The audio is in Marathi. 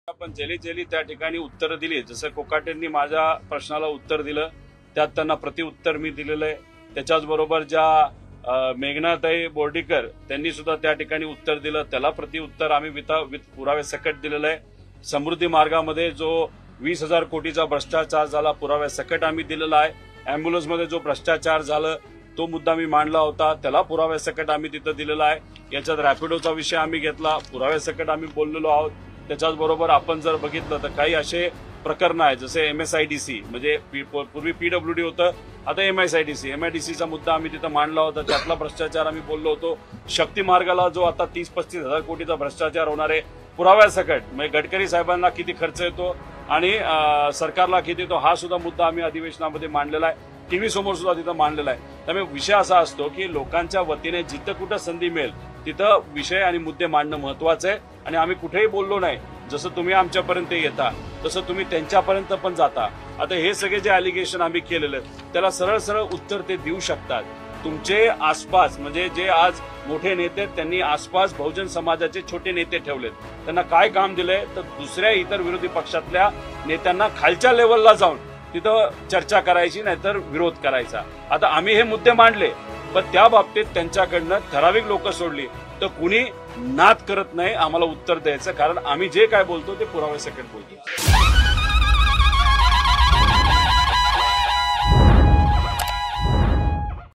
आपण जेली त्या ठिकाणी उत्तर दिली। जसं कोकाटेंनी माझ्या प्रश्नाला उत्तर दिलं त्यात त्यांना प्रतिउत्तर मी दिलेलं आहे। त्याच्याच बरोबर ज्या मेघनाताई बोर्डीकर त्यांनी सुद्धा त्या ठिकाणी उत्तर दिलं, त्याला प्रतिउत्तर आम्ही पुरावे सकट दिलेलं आहे। समृद्धी मार्गामध्ये जो 20,000 कोटीचा भ्रष्टाचार झाला पुरावे सकट आम्ही दिलेला आहे। अँब्युलन्स मध्ये जो भ्रष्टाचार झाला तो मुद्दा मी मांडला होता, त्याला पुरावे सकट आम्ही तिथं दिलेला आहे। याच्यात रॅपिडोचा विषय आम्ही घेतला, पुरावे सकट आम्ही बोललेलो आहोत। त्याच्याच बरोबर आपण जर बघितलं तर काही असे प्रकरण आहे जसे MSIDC म्हणजे पूर्वी PWD होतं, आता MIDCचा मुद्दा आम्ही तिथं मांडला होता, त्यातला भ्रष्टाचार आम्ही बोललो होतो। शक्ती मार्गाला जो आता 30-35 हजार कोटीचा भ्रष्टाचार होणार आहे पुराव्यासकट, म्हणजे गडकरी साहेबांना किती खर्च येतो आणि सरकारला किती येतो हा सुद्धा मुद्दा आम्ही अधिवेशनामध्ये मांडलेला आहे। टीव्ही समोर सुद्धा तिथं मांडलेला आहे। त्यामुळे विषय असा असतो की लोकांच्या वतीने जिथं कुठं संधी मिळेल तिथं विषय आणि मुद्दे मांडणं महत्वाचं आहे। आणि आम्ही कुठेही बोललो नाही, जसं तुम्ही आमच्यापर्यंत येता तसं तुम्ही त्यांच्यापर्यंत पण जाता। आता हे सगळे जे अलिगेशन आम्ही केलेले त्याला सरळ सरळ उत्तर ते देऊ शकतात। तुमचे आसपास म्हणजे जे आज मोठे नेते त्यांनी आसपास बहुजन समाजाचे छोटे नेते ठेवलेत, त्यांना काय काम दिलंय तर दुसऱ्या इतर विरोधी पक्षातल्या नेत्यांना खालच्या लेवलला जाऊन तिथं चर्चा करायची नाहीतर विरोध करायचा। आता आम्ही हे मुद्दे मांडले पण त्या बाबतीत त्यांच्याकडनं ठराविक लोक सोडली तर कुणी नाद करत नाही आम्हाला उत्तर द्यायचं, कारण आम्ही जे काय बोलतो ते पुरावे सकट बोलतो।